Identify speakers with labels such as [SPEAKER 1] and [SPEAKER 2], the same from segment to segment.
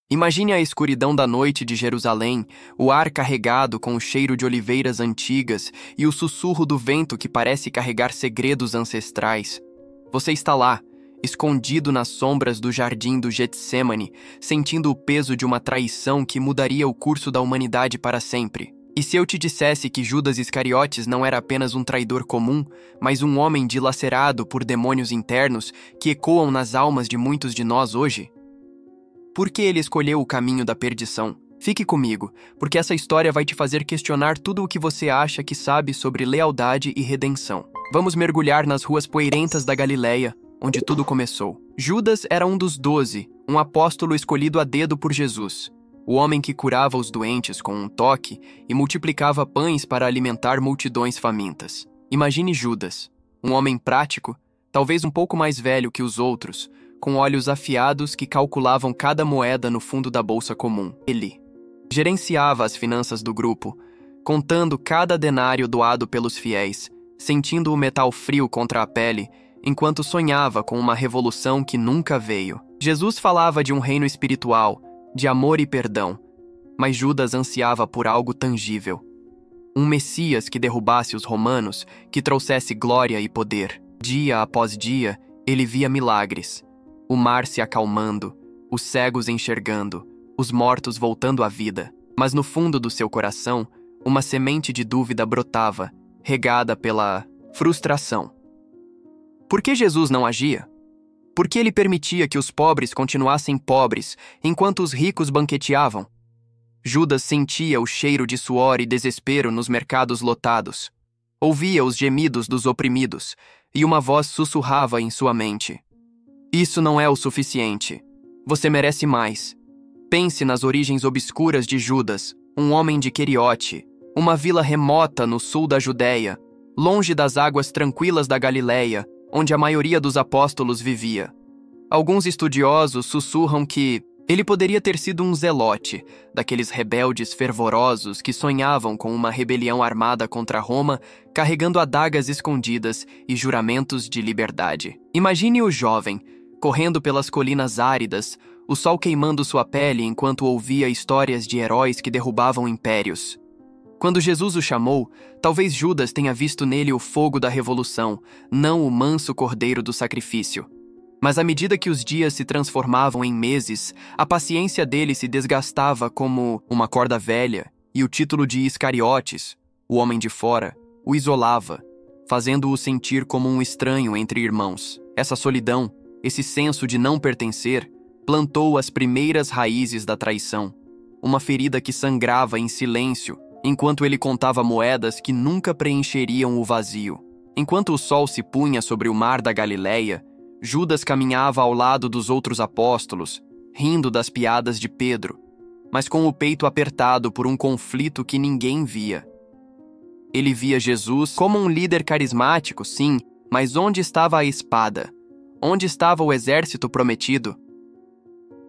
[SPEAKER 1] Imagine a escuridão da noite de Jerusalém, o ar carregado com o cheiro de oliveiras antigas e o sussurro do vento que parece carregar segredos ancestrais. Você está lá, escondido nas sombras do jardim do Getsêmani, sentindo o peso de uma traição que mudaria o curso da humanidade para sempre. E se eu te dissesse que Judas Iscariotes não era apenas um traidor comum, mas um homem dilacerado por demônios internos que ecoam nas almas de muitos de nós hoje? Por que ele escolheu o caminho da perdição? Fique comigo, porque essa história vai te fazer questionar tudo o que você acha que sabe sobre lealdade e redenção. Vamos mergulhar nas ruas poeirentas da Galileia, onde tudo começou. Judas era um dos 12, um apóstolo escolhido a dedo por Jesus. O homem que curava os doentes com um toque e multiplicava pães para alimentar multidões famintas. Imagine Judas, um homem prático, talvez um pouco mais velho que os outros, com olhos afiados que calculavam cada moeda no fundo da bolsa comum. Ele gerenciava as finanças do grupo, contando cada denário doado pelos fiéis, sentindo o metal frio contra a pele, enquanto sonhava com uma revolução que nunca veio. Jesus falava de um reino espiritual, de amor e perdão, mas Judas ansiava por algo tangível. Um Messias que derrubasse os romanos, que trouxesse glória e poder. Dia após dia, ele via milagres. O mar se acalmando, os cegos enxergando, os mortos voltando à vida. Mas no fundo do seu coração, uma semente de dúvida brotava, regada pela frustração. Por que Jesus não agia? Por que ele permitia que os pobres continuassem pobres, enquanto os ricos banqueteavam? Judas sentia o cheiro de suor e desespero nos mercados lotados. Ouvia os gemidos dos oprimidos, e uma voz sussurrava em sua mente. Isso não é o suficiente. Você merece mais. Pense nas origens obscuras de Judas, um homem de Queriote, uma vila remota no sul da Judéia, longe das águas tranquilas da Galileia, onde a maioria dos apóstolos vivia. Alguns estudiosos sussurram que ele poderia ter sido um zelote, daqueles rebeldes fervorosos que sonhavam com uma rebelião armada contra Roma, carregando adagas escondidas e juramentos de liberdade. Imagine o jovem, correndo pelas colinas áridas, o sol queimando sua pele enquanto ouvia histórias de heróis que derrubavam impérios. Quando Jesus o chamou, talvez Judas tenha visto nele o fogo da revolução, não o manso cordeiro do sacrifício. Mas à medida que os dias se transformavam em meses, a paciência dele se desgastava como uma corda velha, e o título de Iscariotes, o homem de fora, o isolava, fazendo-o sentir como um estranho entre irmãos. Essa solidão, esse senso de não pertencer, plantou as primeiras raízes da traição, uma ferida que sangrava em silêncio, enquanto ele contava moedas que nunca preencheriam o vazio. Enquanto o sol se punha sobre o mar da Galileia, Judas caminhava ao lado dos outros apóstolos, rindo das piadas de Pedro, mas com o peito apertado por um conflito que ninguém via. Ele via Jesus como um líder carismático, sim, mas onde estava a espada? Onde estava o exército prometido?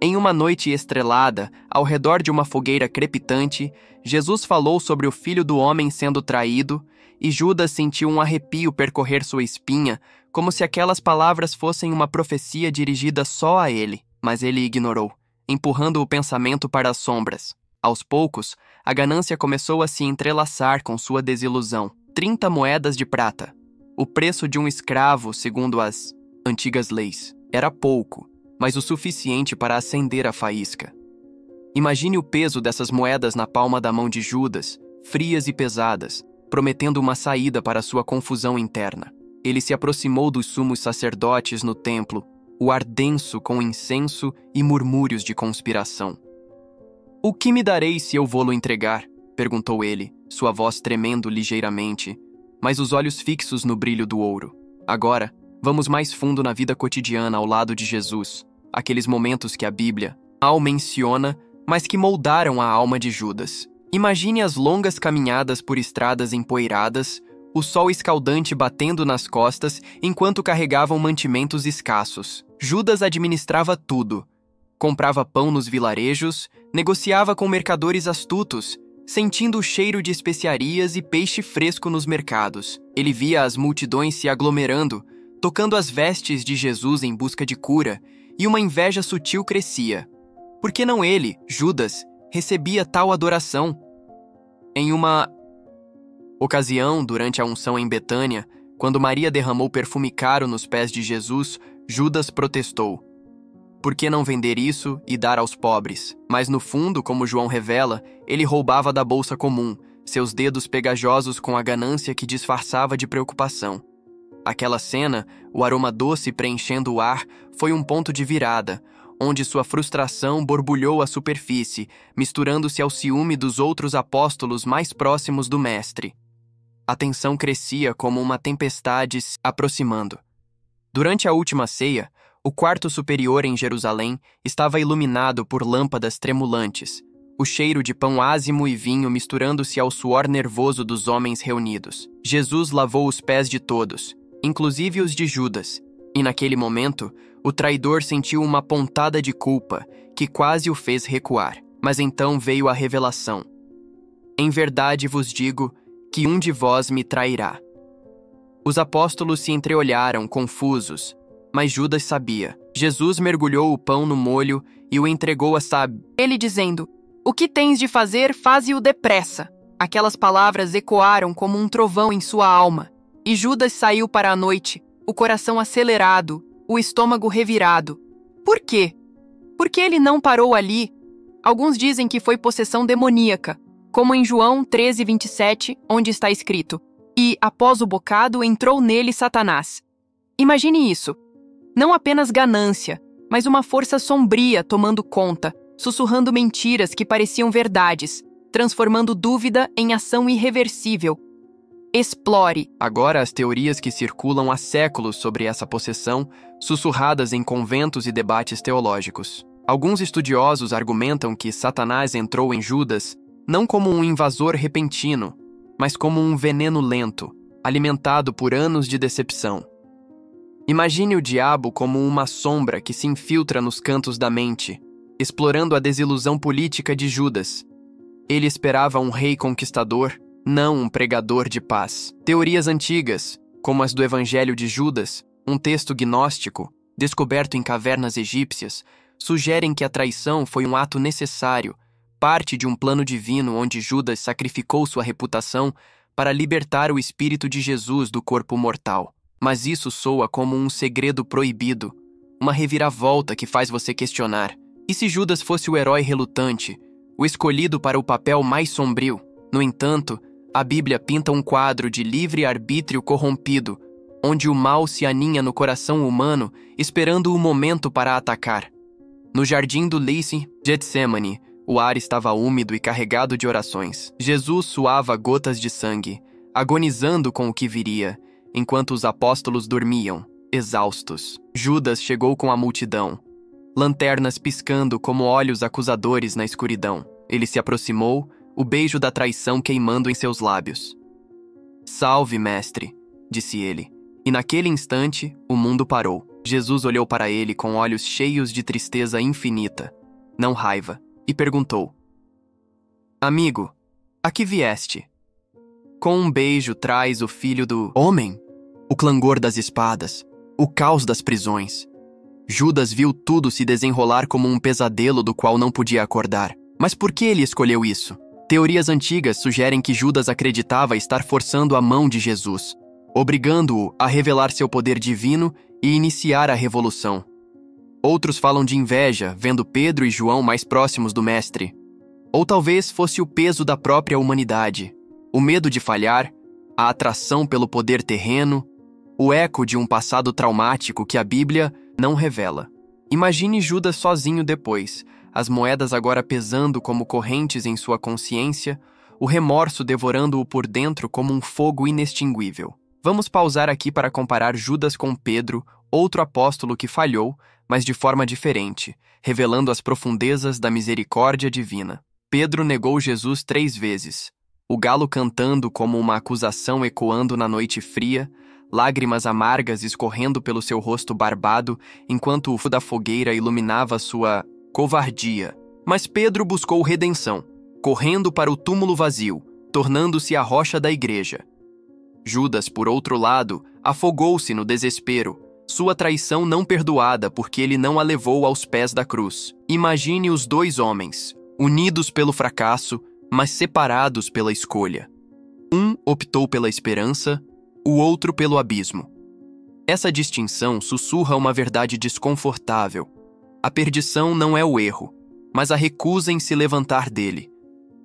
[SPEAKER 1] Em uma noite estrelada, ao redor de uma fogueira crepitante, Jesus falou sobre o Filho do Homem sendo traído, e Judas sentiu um arrepio percorrer sua espinha, como se aquelas palavras fossem uma profecia dirigida só a ele. Mas ele ignorou, empurrando o pensamento para as sombras. Aos poucos, a ganância começou a se entrelaçar com sua desilusão. 30 moedas de prata. O preço de um escravo, segundo as antigas leis. Era pouco, mas o suficiente para acender a faísca. Imagine o peso dessas moedas na palma da mão de Judas, frias e pesadas, prometendo uma saída para sua confusão interna. Ele se aproximou dos sumos sacerdotes no templo, o ar denso com incenso e murmúrios de conspiração. "O que me dareis se eu vou-lo entregar?" perguntou ele, sua voz tremendo ligeiramente, mas os olhos fixos no brilho do ouro. Agora, vamos mais fundo na vida cotidiana ao lado de Jesus, aqueles momentos que a Bíblia mal menciona, mas que moldaram a alma de Judas. Imagine as longas caminhadas por estradas empoeiradas, o sol escaldante batendo nas costas enquanto carregavam mantimentos escassos. Judas administrava tudo. Comprava pão nos vilarejos, negociava com mercadores astutos, sentindo o cheiro de especiarias e peixe fresco nos mercados. Ele via as multidões se aglomerando, tocando as vestes de Jesus em busca de cura, e uma inveja sutil crescia. Por que não ele, Judas, recebia tal adoração? Em uma ocasião, durante a unção em Betânia, quando Maria derramou perfume caro nos pés de Jesus, Judas protestou. Por que não vender isso e dar aos pobres? Mas no fundo, como João revela, ele roubava da bolsa comum, seus dedos pegajosos com a ganância que disfarçava de preocupação. Aquela cena, o aroma doce preenchendo o ar, foi um ponto de virada, onde sua frustração borbulhou à superfície, misturando-se ao ciúme dos outros apóstolos mais próximos do Mestre. A tensão crescia como uma tempestade se aproximando. Durante a última ceia, o quarto superior em Jerusalém estava iluminado por lâmpadas tremulantes, o cheiro de pão ázimo e vinho misturando-se ao suor nervoso dos homens reunidos. Jesus lavou os pés de todos, inclusive os de Judas, e naquele momento, o traidor sentiu uma pontada de culpa que quase o fez recuar. Mas então veio a revelação. Em verdade vos digo que um de vós me trairá. Os apóstolos se entreolharam, confusos, mas Judas sabia. Jesus mergulhou o pão no molho e o entregou a ele dizendo, o que tens de fazer, faze-o depressa. Aquelas palavras ecoaram como um trovão em sua alma, e Judas saiu para a noite, o coração acelerado, o estômago revirado. Por quê? Porque ele não parou ali. Alguns dizem que foi possessão demoníaca, como em João 13:27, onde está escrito, e, após o bocado, entrou nele Satanás. Imagine isso. Não apenas ganância, mas uma força sombria tomando conta, sussurrando mentiras que pareciam verdades, transformando dúvida em ação irreversível. Explore. Agora as teorias que circulam há séculos sobre essa possessão, sussurradas em conventos e debates teológicos. Alguns estudiosos argumentam que Satanás entrou em Judas não como um invasor repentino, mas como um veneno lento, alimentado por anos de decepção. Imagine o diabo como uma sombra que se infiltra nos cantos da mente, explorando a desilusão política de Judas. Ele esperava um rei conquistador, não um pregador de paz. Teorias antigas, como as do Evangelho de Judas, um texto gnóstico, descoberto em cavernas egípcias, sugerem que a traição foi um ato necessário, parte de um plano divino onde Judas sacrificou sua reputação para libertar o espírito de Jesus do corpo mortal. Mas isso soa como um segredo proibido, uma reviravolta que faz você questionar. E se Judas fosse o herói relutante, o escolhido para o papel mais sombrio? No entanto, a Bíblia pinta um quadro de livre-arbítrio corrompido, onde o mal se aninha no coração humano, esperando o momento para atacar. No jardim do Getsemane, o ar estava úmido e carregado de orações. Jesus suava gotas de sangue, agonizando com o que viria, enquanto os apóstolos dormiam, exaustos. Judas chegou com a multidão, lanternas piscando como olhos acusadores na escuridão. Ele se aproximou, o beijo da traição queimando em seus lábios. Salve, mestre, disse ele. E naquele instante, o mundo parou. Jesus olhou para ele com olhos cheios de tristeza infinita, não raiva, e perguntou: Amigo, a que vieste? Com um beijo traz o filho do homem? O clangor das espadas, o caos das prisões. Judas viu tudo se desenrolar como um pesadelo do qual não podia acordar. Mas por que ele escolheu isso? Teorias antigas sugerem que Judas acreditava estar forçando a mão de Jesus, obrigando-o a revelar seu poder divino e iniciar a revolução. Outros falam de inveja, vendo Pedro e João mais próximos do Mestre. Ou talvez fosse o peso da própria humanidade, o medo de falhar, a atração pelo poder terreno, o eco de um passado traumático que a Bíblia não revela. Imagine Judas sozinho depois, as moedas agora pesando como correntes em sua consciência, o remorso devorando-o por dentro como um fogo inextinguível. Vamos pausar aqui para comparar Judas com Pedro, outro apóstolo que falhou, mas de forma diferente, revelando as profundezas da misericórdia divina. Pedro negou Jesus 3 vezes, o galo cantando como uma acusação ecoando na noite fria, lágrimas amargas escorrendo pelo seu rosto barbado, enquanto o fogo da fogueira iluminava sua covardia. Mas Pedro buscou redenção, correndo para o túmulo vazio, tornando-se a rocha da igreja. Judas, por outro lado, afogou-se no desespero, Sua traição não perdoada porque ele não a levou aos pés da cruz. Imagine os dois homens, unidos pelo fracasso, mas separados pela escolha. Um optou pela esperança, o outro pelo abismo. Essa distinção sussurra uma verdade desconfortável. A perdição não é o erro, mas a recusa em se levantar dele.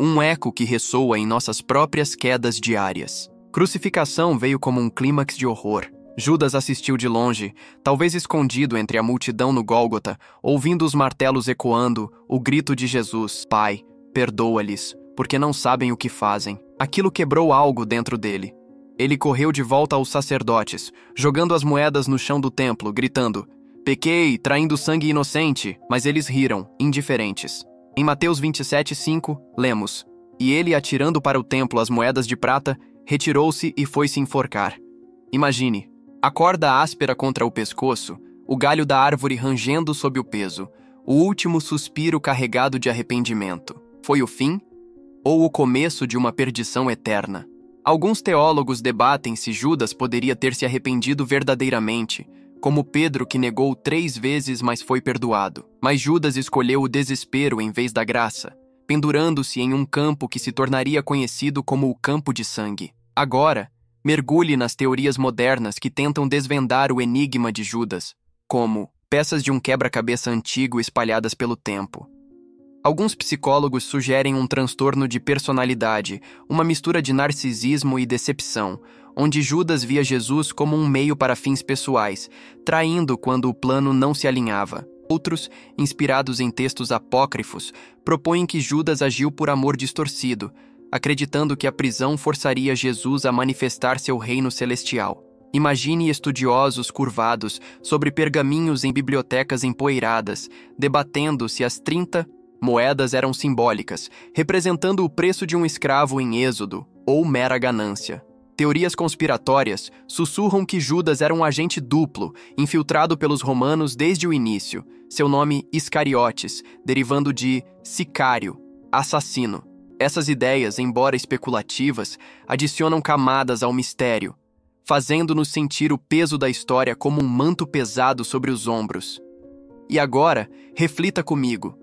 [SPEAKER 1] Um eco que ressoa em nossas próprias quedas diárias. Crucificação veio como um clímax de horror. Judas assistiu de longe, talvez escondido entre a multidão no Gólgota, ouvindo os martelos ecoando, o grito de Jesus: Pai, perdoa-lhes, porque não sabem o que fazem. Aquilo quebrou algo dentro dele. Ele correu de volta aos sacerdotes, jogando as moedas no chão do templo, gritando: Pequei, traindo sangue inocente, mas eles riram, indiferentes. Em Mateus 27:5, lemos: E ele, atirando para o templo as moedas de prata, retirou-se e foi se enforcar. Imagine, a corda áspera contra o pescoço, o galho da árvore rangendo sob o peso, o último suspiro carregado de arrependimento. Foi o fim? Ou o começo de uma perdição eterna? Alguns teólogos debatem se Judas poderia ter se arrependido verdadeiramente, como Pedro, que negou 3 vezes, mas foi perdoado. Mas Judas escolheu o desespero em vez da graça, pendurando-se em um campo que se tornaria conhecido como o campo de sangue. Agora, mergulhe nas teorias modernas que tentam desvendar o enigma de Judas, como peças de um quebra-cabeça antigo espalhadas pelo tempo. Alguns psicólogos sugerem um transtorno de personalidade, uma mistura de narcisismo e decepção, onde Judas via Jesus como um meio para fins pessoais, traindo quando o plano não se alinhava. Outros, inspirados em textos apócrifos, propõem que Judas agiu por amor distorcido, acreditando que a prisão forçaria Jesus a manifestar seu reino celestial. Imagine estudiosos curvados sobre pergaminhos em bibliotecas empoeiradas, debatendo se as 30 moedas eram simbólicas, representando o preço de um escravo em Êxodo, ou mera ganância. Teorias conspiratórias sussurram que Judas era um agente duplo, infiltrado pelos romanos desde o início, seu nome Iscariotes, derivando de sicário, assassino. Essas ideias, embora especulativas, adicionam camadas ao mistério, fazendo-nos sentir o peso da história como um manto pesado sobre os ombros. E agora, reflita comigo.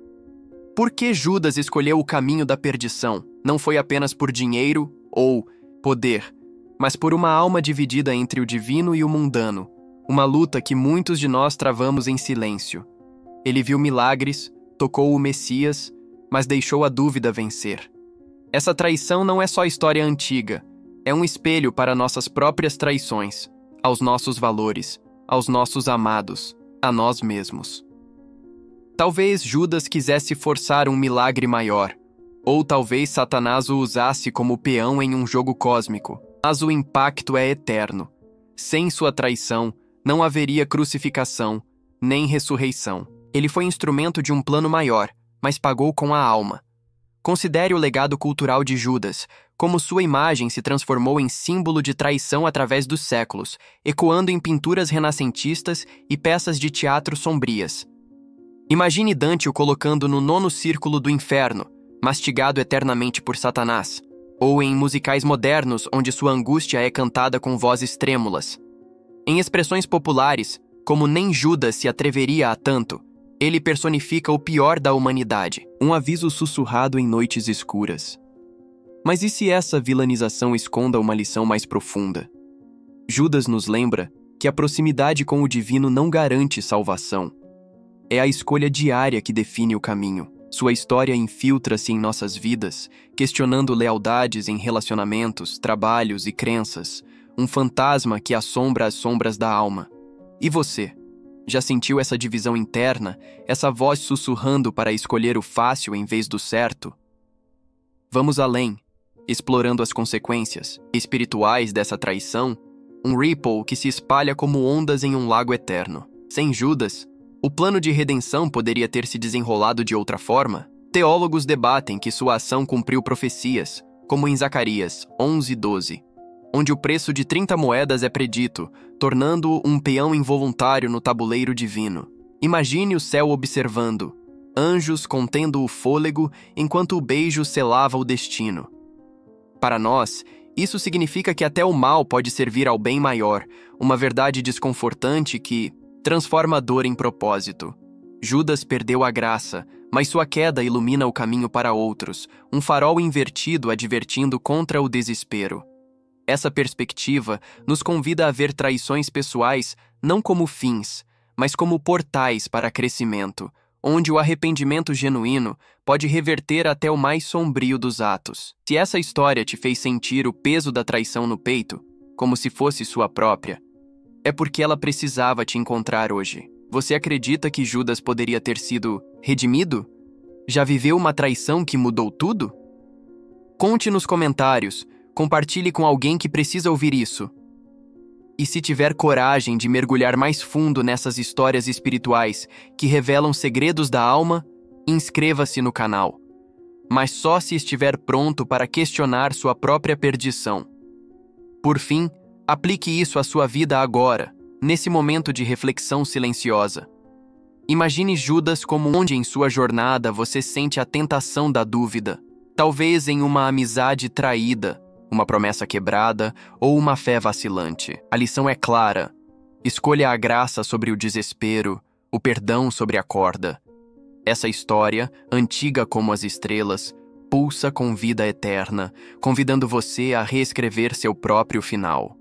[SPEAKER 1] Por que Judas escolheu o caminho da perdição? Não foi apenas por dinheiro ou poder, mas por uma alma dividida entre o divino e o mundano, uma luta que muitos de nós travamos em silêncio. Ele viu milagres, tocou o Messias, mas deixou a dúvida vencer. Essa traição não é só história antiga, é um espelho para nossas próprias traições, aos nossos valores, aos nossos amados, a nós mesmos. Talvez Judas quisesse forçar um milagre maior, ou talvez Satanás o usasse como peão em um jogo cósmico, mas o impacto é eterno. Sem sua traição, não haveria crucificação, nem ressurreição. Ele foi instrumento de um plano maior, mas pagou com a alma. Considere o legado cultural de Judas, como sua imagem se transformou em símbolo de traição através dos séculos, ecoando em pinturas renascentistas e peças de teatro sombrias. Imagine Dante o colocando no 9º círculo do inferno, mastigado eternamente por Satanás, ou em musicais modernos onde sua angústia é cantada com vozes trêmulas. Em expressões populares, como nem Judas se atreveria a tanto, ele personifica o pior da humanidade, um aviso sussurrado em noites escuras. Mas e se essa vilanização esconda uma lição mais profunda? Judas nos lembra que a proximidade com o divino não garante salvação. É a escolha diária que define o caminho. Sua história infiltra-se em nossas vidas, questionando lealdades em relacionamentos, trabalhos e crenças, um fantasma que assombra as sombras da alma. E você? Já sentiu essa divisão interna, essa voz sussurrando para escolher o fácil em vez do certo? Vamos além, explorando as consequências espirituais dessa traição, um ripple que se espalha como ondas em um lago eterno. Sem Judas, o plano de redenção poderia ter se desenrolado de outra forma? Teólogos debatem que sua ação cumpriu profecias, como em Zacarias 11:12, onde o preço de 30 moedas é predito, tornando-o um peão involuntário no tabuleiro divino. Imagine o céu observando, anjos contendo o fôlego enquanto o beijo selava o destino. Para nós, Isso significa que até o mal pode servir ao bem maior, uma verdade desconfortante que transforma a dor em propósito. Judas perdeu a graça, mas sua queda ilumina o caminho para outros, um farol invertido advertindo contra o desespero. Essa perspectiva nos convida a ver traições pessoais não como fins, mas como portais para crescimento, onde o arrependimento genuíno pode reverter até o mais sombrio dos atos. Se essa história te fez sentir o peso da traição no peito, como se fosse sua própria, é porque ela precisava te encontrar hoje. Você acredita que Judas poderia ter sido redimido? Já viveu uma traição que mudou tudo? Conte nos comentários, compartilhe com alguém que precisa ouvir isso. E se tiver coragem de mergulhar mais fundo nessas histórias espirituais que revelam segredos da alma, inscreva-se no canal. Mas só se estiver pronto para questionar sua própria perdição. Por fim, aplique isso à sua vida agora, nesse momento de reflexão silenciosa. Imagine Judas como onde em sua jornada você sente a tentação da dúvida, talvez em uma amizade traída, uma promessa quebrada ou uma fé vacilante. A lição é clara. Escolha a graça sobre o desespero, o perdão sobre a corda. Essa história, antiga como as estrelas, pulsa com vida eterna, convidando você a reescrever seu próprio final.